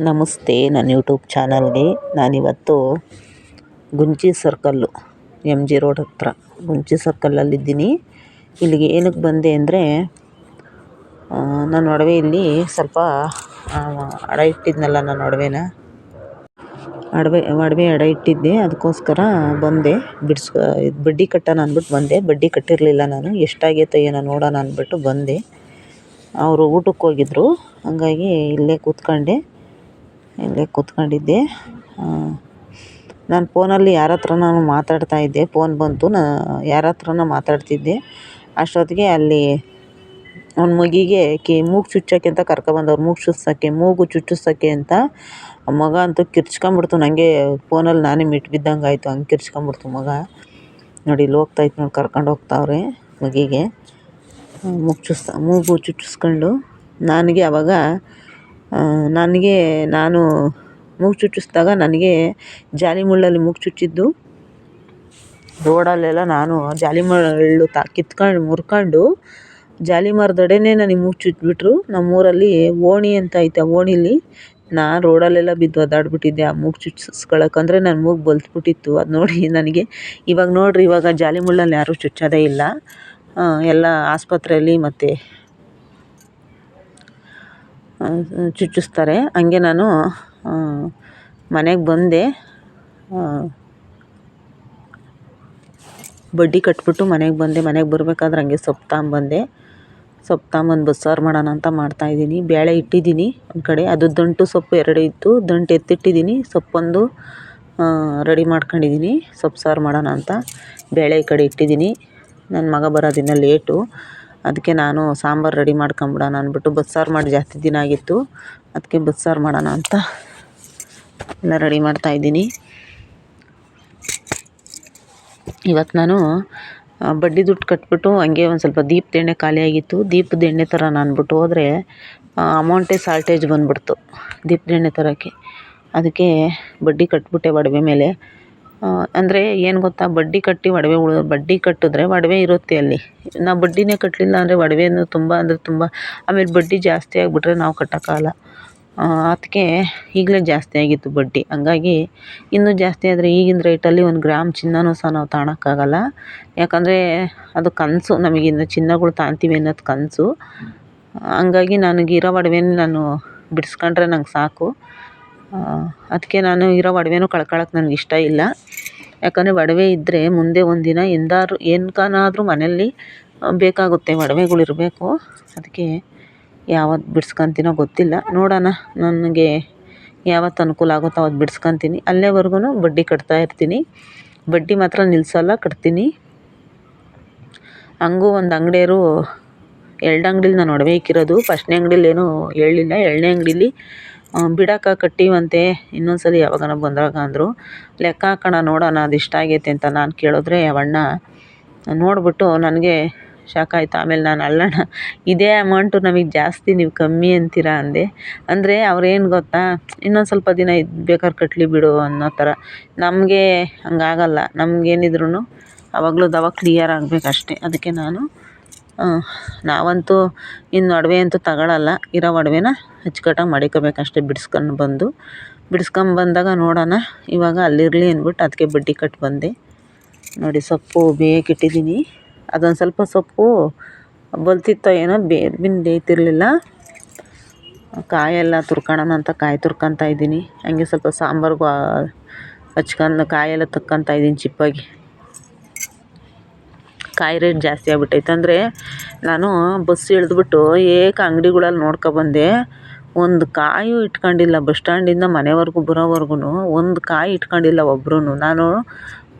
ನಮಸ್ತೆ, ನನ್ನ ಯೂಟ್ಯೂಬ್ ಚಾನಲ್ಗೆ. ನಾನಿವತ್ತು ಗುಂಚಿ ಸರ್ಕಲ್ಲು, ಎಮ್ ಜಿ ರೋಡ್ ಹತ್ರ ಗುಂಚಿ ಸರ್ಕಲ್ಲಲ್ಲಿದ್ದೀನಿ. ಇಲ್ಲಿಗೆ ಏನಕ್ಕೆ ಬಂದೆ ಅಂದರೆ, ನನ್ನ ಒಡವೆ ಇಲ್ಲಿ ಸ್ವಲ್ಪ ಅಡ ಇಟ್ಟಿದ್ನಲ್ಲ, ನನ್ನ ಒಡವೆ ಅಡ ಇಟ್ಟಿದ್ದೆ. ಅದಕ್ಕೋಸ್ಕರ ಬಂದೆ, ಬಡ್ಡಿ ಕಟ್ಟೋಣ ಅಂದ್ಬಿಟ್ಟು ಬಂದೆ. ಬಡ್ಡಿ ಕಟ್ಟಿರಲಿಲ್ಲ ನಾನು. ಎಷ್ಟಾಗೈತೋ ಏನೋ ನೋಡೋಣ ಅಂದ್ಬಿಟ್ಟು ಬಂದೆ. ಅವರು ಊಟಕ್ಕೆ ಹೋಗಿದ್ರು, ಹಾಗಾಗಿ ಇಲ್ಲೇ ಕೂತ್ಕೊಂಡಿದ್ದೆ. ನಾನು ಫೋನಲ್ಲಿ ಯಾರ ಹತ್ರನೋ ಮಾತಾಡ್ತಾಯಿದ್ದೆ. ಫೋನ್ ಬಂತು, ಯಾರ ಹತ್ರನೋ ಮಾತಾಡ್ತಿದ್ದೆ. ಅಷ್ಟೊತ್ತಿಗೆ ಅಲ್ಲಿ ಅವ್ನ ಮಗಿಗೆ ಮೂಗು ಚುಚ್ಚೋಕ್ಕೆ ಅಂತ ಕರ್ಕೊಬಂದವ್ರು. ಮೂಗು ಚುಚ್ಚಿಸೋಕ್ಕೆ ಅಂತ. ಆ ಮಗ ಅಂತೂ ಕಿರ್ಚ್ಕೊಂಬಿಡ್ತು. ನನಗೆ ಫೋನಲ್ಲಿ ನಾನೇ ಮಿಟ್ಟು ಬಿದ್ದಂಗೆ ಆಯಿತು. ಹಂಗೆ ಕಿರ್ಚ್ಕೊಂಬಿಡ್ತು ಮಗ. ನೋಡಿ, ಇಲ್ಲಿ ಹೋಗ್ತಾಯಿತ್ತು ನೋಡಿ, ಕರ್ಕೊಂಡು ಹೋಗ್ತಾವ್ರೆ ಮಗಿಗೆ. ಮೂಗು ಚುಚ್ಚಿಸ್ಕೊಂಡು ಆವಾಗ ನಾನು ಮೂಗು ಚುಚ್ಚಿಸ್ದಾಗ ನನಗೆ ಜಾಲಿ ಮುಳ್ಳಲ್ಲಿ ಮೂಗು ಚುಚ್ಚಿದ್ದು. ರೋಡಲ್ಲೆಲ್ಲ ನಾನು ಜಾಲಿ ಮುಳ್ಳು ಕಿತ್ಕೊಂಡು ಮುರ್ಕೊಂಡು ಜಾಲಿ ಮರದೊಡೆನೇ ನನಗೆ ಮೂಗು ಚುಚ್ಚಿಬಿಟ್ರು. ನಮ್ಮೂರಲ್ಲಿ ಓಣಿ ಅಂತ ಐತೆ. ಆ ಓಣಿಲಿ ನಾನು ರೋಡಲ್ಲೆಲ್ಲ ಬಿದ್ದು ಒದ್ದಾಡ್ಬಿಟ್ಟಿದ್ದೆ ಆ ಮೂಗು ಚುಚ್ಚಿಸ್ಕೊಳಕ್ಕಂದ್ರೆ ನನ್ನ ಮೂಗು ಬಲ್ತ್ಬಿಟ್ಟಿತ್ತು. ಅದು ನೋಡಿ ನನಗೆ ಇವಾಗ ಜಾಲಿ ಮುಳ್ಳಲ್ಲಿ ಯಾರೂ ಚುಚ್ಚೋದೇ ಇಲ್ಲ. ಎಲ್ಲ ಆಸ್ಪತ್ರೆಯಲ್ಲಿ ಮತ್ತು ಚುಚ್ಚಿಸ್ತಾರೆ. ಹಂಗೆ ನಾನು ಮನೆಗೆ ಬಂದೆ. ಬಡ್ಡಿ ಕಟ್ಬಿಟ್ಟು ಮನೆಗೆ ಬರಬೇಕಾದ್ರೆ ಹಂಗೆ ಸೊಪ್ಪು ತಗೊಂಬಂದು ಬಸ್ಸಾರು ಮಾಡೋಣ ಅಂತ ಮಾಡ್ತಾಯಿದ್ದೀನಿ. ಬೇಳೆ ಇಟ್ಟಿದ್ದೀನಿ ಒಂದು ಕಡೆ. ಅದು ದಂಟು ಸೊಪ್ಪು 2 ಇತ್ತು. ದಂಟು ಎತ್ತಿಟ್ಟಿದ್ದೀನಿ. ಸೊಪ್ಪೊಂದು ರೆಡಿ ಮಾಡ್ಕೊಂಡಿದ್ದೀನಿ. ಸೊಪ್ಪು ಸಾರು ಮಾಡೋಣ ಅಂತ ಬೇಳೆ ಈ ಕಡೆ ಇಟ್ಟಿದ್ದೀನಿ. ನನ್ನ ಮಗ ಬರೋದಿನ್ನ ಲೇಟು. ಅದಕ್ಕೆ ನಾನು ಸಾಂಬಾರು ರೆಡಿ ಮಾಡ್ಕೊಂಬಿಡೋಣ ಅಂದ್ಬಿಟ್ಟು, ಬಸ್ಸಾರು ಮಾಡಿ ಜಾಸ್ತಿ ದಿನ ಆಗಿತ್ತು. ಅದಕ್ಕೆ ಬಸ್ಸಾರು ಮಾಡೋಣ ಅಂತ ಎಲ್ಲ ರೆಡಿ ಮಾಡ್ತಾಯಿದ್ದೀನಿ. ಇವತ್ತು ನಾನು ಬಡ್ಡಿ ದುಡ್ಡು ಕಟ್ಬಿಟ್ಟು ಹಂಗೆ ಒಂದು ಸ್ವಲ್ಪ ದೀಪದ ಎಣ್ಣೆ ಖಾಲಿಯಾಗಿತ್ತು. ದೀಪದ ಎಣ್ಣೆ ತರೋಣ ಅಂದ್ಬಿಟ್ಟು ಹೋದರೆ ಅಮೌಂಟೇ ಶಾರ್ಟೇಜ್ ಬಂದುಬಿಡ್ತು ದೀಪದ ಎಣ್ಣೆ ತರೋಕ್ಕೆ. ಅದಕ್ಕೆ ಬಡ್ಡಿ ಕಟ್ಬಿಟ್ಟೆ ಒಡವೆ ಮೇಲೆ. ಅಂದರೆ ಏನು ಗೊತ್ತಾ, ಬಡ್ಡಿ ಕಟ್ಟಿದ್ರೆ ಒಡವೆ ಇರುತ್ತೆ ಅಲ್ಲಿ. ನಾವು ಬಡ್ಡಿನೇ ಕಟ್ಟಲಿಲ್ಲ ಅಂದರೆ ಒಡವೆನೂ ತುಂಬ ಆಮೇಲೆ ಬಡ್ಡಿ ಜಾಸ್ತಿ ಆಗಿಬಿಟ್ರೆ ನಾವು ಕಟ್ಟೋಕ್ಕಾಗಲ್ಲ. ಅದಕ್ಕೆ ಈಗಲೇ ಜಾಸ್ತಿ ಆಗಿತ್ತು ಬಡ್ಡಿ. ಹಂಗಾಗಿ ಇನ್ನೂ ಜಾಸ್ತಿ ಆದರೆ ಈಗಿನ ರೇಟಲ್ಲಿ 1 ಗ್ರಾಮ್ ಚಿನ್ನನೂ ಸಹ ನಾವು ತಗೊಳಕ್ಕಾಗಲ್ಲ. ಯಾಕಂದರೆ ಅದು ಕನಸು, ನಮಗಿನ್ನು ಚಿನ್ನಗಳು ತಗೊಳ್ತೀವಿ ಅನ್ನೋದು ಕನಸು. ಹಂಗಾಗಿ ನನಗಿರೋ ಒಡವೆನೇ ನಾನು ಬಿಡಿಸ್ಕೊಂಡ್ರೆ ನಂಗೆ ಸಾಕು. ಅದಕ್ಕೆ ನಾನು ಇರೋ ಒಡವೆನೂ ಕಳ್ಕೊಳ್ಳೋಕೆ ನನಗೆ ಇಷ್ಟ ಇಲ್ಲ. ಯಾಕಂದರೆ ಒಡವೆ ಇದ್ದರೆ ಮುಂದೆ ಒಂದಿನ ಏನಕ್ಕನಾದರೂ ಮನೆಯಲ್ಲಿ ಬೇಕಾಗುತ್ತೆ, ಒಡವೆಗಳಿರಬೇಕು. ಅದಕ್ಕೆ ಯಾವತ್ತು ಬಿಡ್ಸ್ಕೊತೀನೋ ಗೊತ್ತಿಲ್ಲ, ನೋಡೋಣ. ನನಗೆ ಯಾವತ್ತು ಅನುಕೂಲ ಆಗುತ್ತೋ ಅವತ್ತು ಬಿಡ್ಸ್ಕೊತೀನಿ. ಅಲ್ಲಿವರೆಗೂ ಬಡ್ಡಿ ಕಟ್ತಾ ಇರ್ತೀನಿ. ಬಡ್ಡಿ ಮಾತ್ರ ನಿಲ್ಲಿಸಲ್ಲ, ಕಟ್ತೀನಿ. ಹಂಗೂ ಒಂದು ಅಂಗಡಿಯವರು 2 ಅಂಗಡೀಲಿ ನಾನು ಒಡವೆ ಇಕ್ಕಿರೋದು. ಫಸ್ಟ್ನೇ ಅಂಗಡೀಲಿ ಏನೂ ಹೇಳಲಿಲ್ಲ. 2ನೇ ಅಂಗಡೀಲಿ ಬಿಡಕ್ಕ ಕಟ್ಟಿವಂತೆ, ಇನ್ನೊಂದು ಸಲ ಯಾವಾಗನ ಬಂದಾಗ ಅಂದರು. ಲೆಕ್ಕ ಹಾಕೋಣ, ನೋಡೋಣ ಅದು ಇಷ್ಟ ಆಗೈತೆ ಅಂತ ನಾನು ಕೇಳಿದ್ರೆ ಅವಣ್ಣ ನೋಡಿಬಿಟ್ಟು ನನಗೆ ಶಾಕ್ ಆಯಿತು. ಆಮೇಲೆ ನಾನು ಅಲ್ಲಣ್ಣ, ಇದೇ ಅಮೌಂಟು ನಮಗೆ ಜಾಸ್ತಿ, ನೀವು ಕಮ್ಮಿ ಅಂತೀರಾ ಅಂದೆ. ಅಂದರೆ ಅವ್ರೇನು ಗೊತ್ತಾ, ಇನ್ನೊಂದು ಸ್ವಲ್ಪ ದಿನ ಬೇಕಾದ್ರೆ ಕಟ್ಟಲಿ ಬಿಡು ಅನ್ನೋ ಥರ. ನಮಗೆ ಹಂಗಾಗಲ್ಲ. ನಮಗೇನಿದ್ರೂ ಆವಾಗಲೂ ಕ್ಲಿಯರ್ ಆಗಬೇಕಷ್ಟೆ. ಅದಕ್ಕೆ ನಾವಂತೂ ಇನ್ನು ಒಡವೆ ಅಂತೂ ತಗೊಳ್ಳಲ್ಲ. ಇರೋ ಒಡವೆನ ಅಚ್ಚುಕಟ್ಟಾಗಿ ಮಡಿಕೋಬೇಕಷ್ಟೆ. ಬಿಡಿಸ್ಕೊಂಬಂದಾಗ ನೋಡೋಣ. ಇವಾಗ ಅಲ್ಲಿರಲಿ ಅಂದ್ಬಿಟ್ಟು ಅದಕ್ಕೆ ಬಡ್ಡಿ ಕಟ್ಟಿ ಬಂದೆ. ನೋಡಿ, ಸೊಪ್ಪು ಬೇಯಕ್ಕಿಟ್ಟಿದ್ದೀನಿ. ಅದೊಂದು ಸ್ವಲ್ಪ ಸೊಪ್ಪು ಬಲ್ತಿತ್ತೋ ಏನೋ, ಬೇಯ್ತಿರಲಿಲ್ಲ. ಕಾಯೆಲ್ಲ ತುರ್ಕೊಳ್ಳೋಣ ಅಂತ ಕಾಯಿ ತುರ್ಕೊತಾ ಇದ್ದೀನಿ. ಹಂಗೆ ಸ್ವಲ್ಪ ಸಾಂಬಾರ್ಗೂ ಹಚ್ಕೊಂಡು ಕಾಯೆಲ್ಲ ತಕ್ಕೊತಾ ಇದ್ದೀನಿ ಚಿಪ್ಪಾಗಿ. ಕಾಯಿ ರೇಟ್ ಜಾಸ್ತಿ ಆಗ್ಬಿಟ್ಟೈತೆ. ಅಂದರೆ ನಾನು ಬಸ್ ಇಳಿದ್ಬಿಟ್ಟು ಅಂಗಡಿಗಳಲ್ಲಿ ನೋಡ್ಕೊಬಂದೆ. ಒಂದು ಕಾಯು ಇಟ್ಕೊಂಡಿಲ್ಲ. ಬಸ್ ಸ್ಟ್ಯಾಂಡಿಂದ ಮನೆವರೆಗೂ ಬರೋವರೆಗೂ ಒಂದು ಕಾಯಿ ಇಟ್ಕೊಂಡಿಲ್ಲ ಒಬ್ರು. ನಾನು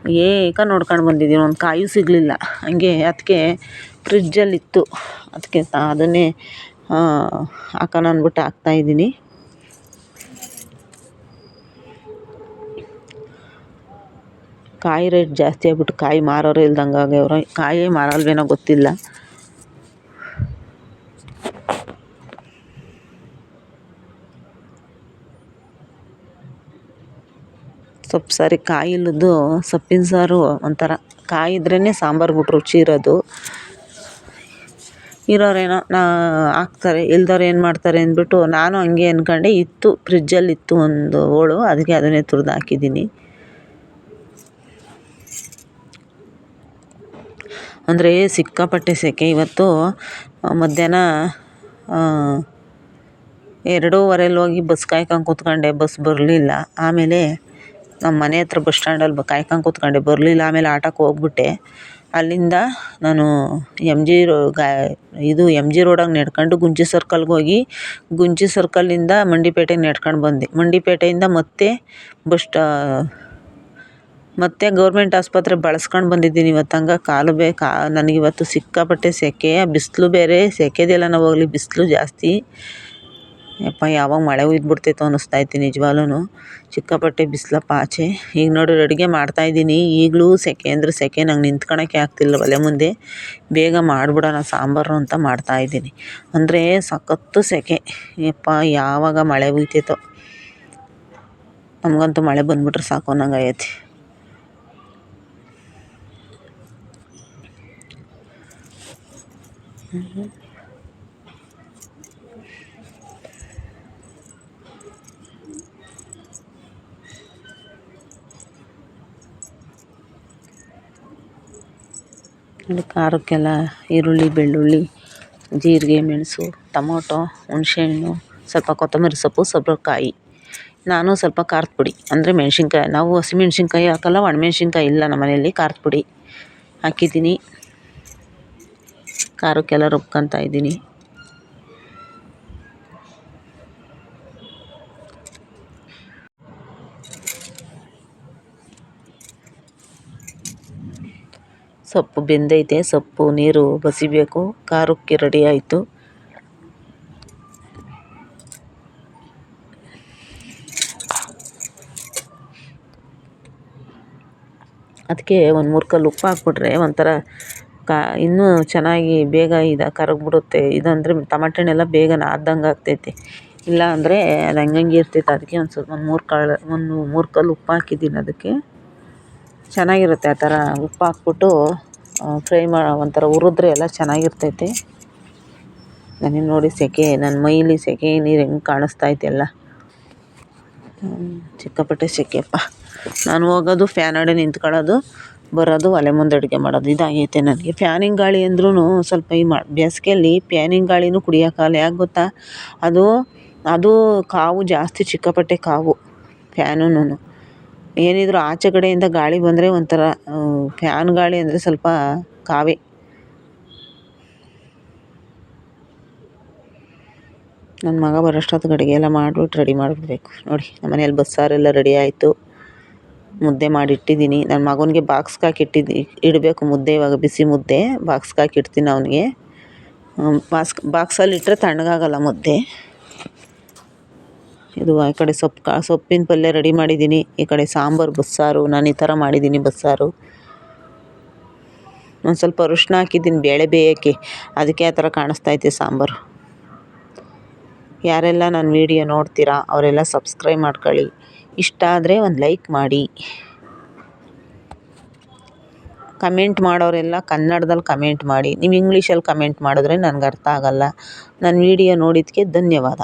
ನೋಡ್ಕೊಂಡು ಬಂದಿದ್ದೀನಿ. ಒಂದು ಕಾಯೂ ಸಿಗಲಿಲ್ಲ. ಹಂಗೆ ಅದಕ್ಕೆ ಫ್ರಿಜ್ಜಲ್ಲಿತ್ತು. ಅದಕ್ಕೆ ಅದನ್ನೇ ಹಾಕೋಣ ಅಂದ್ಬಿಟ್ಟು ಹಾಕ್ತಾಯಿದ್ದೀನಿ. ಕಾಯಿ ರೇಟ್ ಜಾಸ್ತಿ ಆಗ್ಬಿಟ್ಟು ಕಾಯಿ ಮಾರೋರು ಇಲ್ದಂಗೆ ಆಗ್ಯವ್ರೆ. ಕಾಯೇ ಮಾರಲ್ವೇನೋ ಗೊತ್ತಿಲ್ಲ. ಸೊಪ್ಪು ಸಾರಿ ಕಾಯಿ ಇಲ್ಲದ್ದು ಸೊಪ್ಪಿನ ಸಾರು ಒಂಥರ. ಕಾಯಿ ಇದ್ರೇ ಸಾಂಬಾರ್ಗೆ ರುಚಿ ಇರೋದು. ಇರೋರೇನೋ ಹಾಕ್ತಾರೆ, ಇಲ್ದವ್ರು ಏನು ಮಾಡ್ತಾರೆ ಅಂದ್ಬಿಟ್ಟು ನಾನು ಹಂಗೆ ಅಂದ್ಕೊಂಡೆ. ಇತ್ತು ಫ್ರಿಜ್ಜಲ್ಲಿತ್ತು ಒಂದು ಹೋಳು, ಅದಕ್ಕೆ ಅದನ್ನೇ ತುರಿದು ಹಾಕಿದ್ದೀನಿ. ಅಂದರೆ ಸಿಕ್ಕಾಪಟ್ಟೆ ಸೆಕೆ ಇವತ್ತು. ಮಧ್ಯಾಹ್ನ 2:15 ಹೋಗಿ ಬಸ್ ಕಾಯ್ಕೊಂಡು ಕೂತ್ಕೊಂಡೆ, ಬಸ್ ಬರಲಿಲ್ಲ. ಆಮೇಲೆ ನಮ್ಮ ಮನೆ ಹತ್ರ ಬಸ್ ಸ್ಟ್ಯಾಂಡಲ್ಲಿ ಕಾಯ್ಕೊಂಡು ಕೂತ್ಕೊಂಡೆ, ಬರಲಿಲ್ಲ. ಆಮೇಲೆ ಆಟೋಕ್ಕೆ ಹೋಗ್ಬಿಟ್ಟೆ. ಅಲ್ಲಿಂದ ನಾನು ಎಮ್ ಜಿ ರೋಡಾಗೆ ನಡ್ಕೊಂಡು ಗುಂಜಿ ಸರ್ಕಲ್ಗೆ ಹೋಗಿ, ಗುಂಜಿ ಸರ್ಕಲ್ಲಿಂದ ಮಂಡಿಪೇಟೆಗೆ ನಡ್ಕೊಂಡು ಬಂದೆ. ಮಂಡಿಪೇಟೆಯಿಂದ ಮತ್ತೆ ಗೌರ್ಮೆಂಟ್ ಆಸ್ಪತ್ರೆ ಬಳಸ್ಕೊಂಡು ಬಂದಿದ್ದೀನಿ. ಇವತ್ತು ಹಂಗೆ ಕಾಲು ನನಗಿವತ್ತು ಸಿಕ್ಕಾಪಟ್ಟೆ ಸೆಕೆ, ಬಿಸಿಲು ಬೇರೆ. ಸೆಕೆದೆಲ್ಲ ಹೋಗಲಿ, ಬಿಸಿಲು ಜಾಸ್ತಿ. ಯಪ್ಪ, ಯಾವಾಗ ಮಳೆ ಹುಯ್ದುಬಿಡ್ತೈತೋ ಅನ್ನಿಸ್ತೈತೆ ನಿಜವಾಗ್ಲೂ. ಸಿಕ್ಕಾಪಟ್ಟೆ ಬಿಸಿಲಪ್ಪ ಆಚೆ. ಈಗ ನೋಡಿ ಅಡುಗೆ ಮಾಡ್ತಾಯಿದ್ದೀನಿ. ಈಗಲೂ ಸೆಕೆ ಅಂದರೆ ಸೆಕೆ, ನಂಗೆ ನಿಂತ್ಕೊಳ್ಳೋಕ್ಕೆ ಆಗ್ತಿಲ್ಲ ಒಲೆ ಮುಂದೆ. ಬೇಗ ಮಾಡಿಬಿಡೋಣ ಸಾಂಬಾರು ಅಂತ ಮಾಡ್ತಾಯಿದ್ದೀನಿ. ಅಂದರೆ ಸಖತ್ತು ಸೆಕೆ. ಯಪ್ಪ, ಯಾವಾಗ ಮಳೆ ಹುಯ್ತೈತೋ. ನಮಗಂತೂ ಮಳೆ ಬಂದುಬಿಟ್ರೆ ಸಾಕು ಅನ್ನಂಗಾಗೈತೆ. ಖಾರಕ್ಕೆಲ್ಲ ಈರುಳ್ಳಿ, ಬೆಳ್ಳುಳ್ಳಿ, ಜೀರಿಗೆ, ಮೆಣಸು, ಟೊಮೊಟೊ, ಹುಣಸೆಹಣ್ಣು, ಸ್ವಲ್ಪ ಕೊತ್ತಂಬರಿ ಸೊಪ್ಪು, ಸ್ವಲ್ಪ ಕಾಯಿ. ನಾನು ಸ್ವಲ್ಪ ಖಾರದ ಪುಡಿ ಅಂದರೆ ಮೆಣಸಿನ್ಕಾಯಿ, ನಾವು ಹಸಿಮೆಣ್ಸಿನ್ಕಾಯಿ ಹಾಕಲ್ಲ, ಒಣಮೆಣ್ಸಿನ್ಕಾಯಿ ಇಲ್ಲ ನಮ್ಮ ಮನೆಯಲ್ಲಿ. ಖಾರದ ಪುಡಿ ಹಾಕಿದ್ದೀನಿ. ಖಾರಕ್ಕೆಲ್ಲ ರುಬ್ಕೊತಾ ಇದ್ದೀನಿ. ಸೊಪ್ಪು ಬೆಂದೈತೆ, ಸೊಪ್ಪು ನೀರು ಬಸಿಬೇಕು. ಖಾರಕ್ಕೆ ರೆಡಿ ಆಯಿತು. ಅದಕ್ಕೆ ಒಂದು 3 ಕಲ್ಲು ಉಪ್ಪು ಹಾಕ್ಬಿಟ್ರೆ ಒಂಥರ ಇನ್ನೂ ಚೆನ್ನಾಗಿ ಬೇಗ ಕರಗಿಬಿಡುತ್ತೆ. ಇದಂದರೆ ಟಮಾಟೆ ಹಣ್ಣೆಲ್ಲ ಬೇಗ ನಾದ್ದಂಗೆ ಆಗ್ತೈತೆ. ಇಲ್ಲ ಅಂದರೆ ಅದು ಹಂಗಂಗೆ ಇರ್ತೈತೆ. ಅದಕ್ಕೆ ಒಂದು 3 ಕಲ್ಲು ಉಪ್ಪು ಹಾಕಿದ್ದೀನಿ. ಅದಕ್ಕೆ ಚೆನ್ನಾಗಿರುತ್ತೆ ಆ ಥರ ಉಪ್ಪು ಹಾಕ್ಬಿಟ್ಟು ಫ್ರೈ ಒಂಥರ ಹುರಿದ್ರೆ ಎಲ್ಲ ಚೆನ್ನಾಗಿರ್ತೈತೆ. ನನಗೆ ನೋಡಿ ಸೆಕೆ, ನನ್ನ ಮೈಲಿ ಸೆಕೆ ನೀರು ಹೆಂಗೆ ಕಾಣಿಸ್ತೈತೆ ಎಲ್ಲ. ಸಿಕ್ಕಾಪಟ್ಟೆ ಸೆಕೆಯಪ್ಪ. ನಾನು ಹೋಗೋದು ಫ್ಯಾನ್ ಅಡಿ ನಿಂತ್ಕೊಳ್ಳೋದು, ಬರೋದು ಒಲೆ ಮುಂದೆ ಅಡುಗೆ ಮಾಡೋದು, ಇದಾಗೈತೆ ನನಗೆ. ಫ್ಯಾನಿನ ಗಾಳಿ ಅಂದ್ರೂ ಸ್ವಲ್ಪ ಬೇಸಿಗೆಯಲ್ಲಿ ಫ್ಯಾನಿನ ಗಾಳಿನೂ ಕುಡಿಯೋಕ್ಕಾಗಲ್ಲ. ಯಾಕೆ ಗೊತ್ತಾ, ಅದು ಕಾವು ಜಾಸ್ತಿ, ಸಿಕ್ಕಾಪಟ್ಟೆ ಕಾವು ಫ್ಯಾನುನು. ಏನಿದ್ರು ಆಚೆ ಕಡೆಯಿಂದ ಗಾಳಿ ಬಂದರೆ ಒಂಥರ, ಫ್ಯಾನ್ ಗಾಳಿ ಅಂದರೆ ಸ್ವಲ್ಪ ಕಾವೇ. ನನ್ನ ಮಗ ಬರೋಷ್ಟೊತ್ತಿಗೆ ಅಡುಗೆ ಎಲ್ಲ ಮಾಡಿಬಿಟ್ಟು ರೆಡಿ ಮಾಡಿಬಿಡ್ಬೇಕು. ನೋಡಿ, ನಮ್ಮ ಮನೇಲಿ ಬಸ್ಸಾರೆಲ್ಲ ರೆಡಿ ಆಯಿತು. ಮುದ್ದೆ ಮಾಡಿಟ್ಟಿದ್ದೀನಿ. ನನ್ನ ಮಗನಿಗೆ ಬಾಕ್ಸ್ಗೆ ಹಾಕಿ ಇಡಬೇಕು ಮುದ್ದೆ. ಇವಾಗ ಬಿಸಿ ಮುದ್ದೆ ಬಾಕ್ಸ್ಗೆ ಹಾಕಿ ಇಡ್ತೀನಿ ಅವನಿಗೆ. ಬಾಕ್ಸಲ್ಲಿ ಇಟ್ಟರೆ ತಣ್ಣಗಾಗಲ್ಲ ಮುದ್ದೆ. ಇದು ಈ ಕಡೆ ಸೊಪ್ಪಿನ ಪಲ್ಯ ರೆಡಿ ಮಾಡಿದ್ದೀನಿ. ಈ ಕಡೆ ಸಾಂಬಾರು, ಬಸ್ಸಾರು. ನಾನು ಈ ಥರ ಮಾಡಿದ್ದೀನಿ ಬಸ್ಸಾರು. ಒಂದು ಸ್ವಲ್ಪ ಅರಿಶಿನ ಹಾಕಿದ್ದೀನಿ ಬೇಳೆ ಬೇಯೋಕ್ಕೆ, ಅದಕ್ಕೆ ಆ ಥರ ಕಾಣಿಸ್ತೈತೆ ಸಾಂಬಾರು. ಯಾರೆಲ್ಲ ನನ್ನ ವೀಡಿಯೋ ನೋಡ್ತೀರಾ ಅವರೆಲ್ಲ ಸಬ್ಸ್ಕ್ರೈಬ್ ಮಾಡ್ಕೊಳ್ಳಿ. ಇಷ್ಟ ಆದರೆ ಒಂದು ಲೈಕ್ ಮಾಡಿ. ಕಮೆಂಟ್ ಮಾಡೋರೆಲ್ಲ ಕನ್ನಡದಲ್ಲಿ ಕಮೆಂಟ್ ಮಾಡಿ. ನೀವು ಇಂಗ್ಲೀಷಲ್ಲಿ ಕಮೆಂಟ್ ಮಾಡಿದ್ರೆ ನನಗೆ ಅರ್ಥ ಆಗಲ್ಲ. ನನ್ನ ವೀಡಿಯೋ ನೋಡಿದ್ದಕ್ಕೆ ಧನ್ಯವಾದ.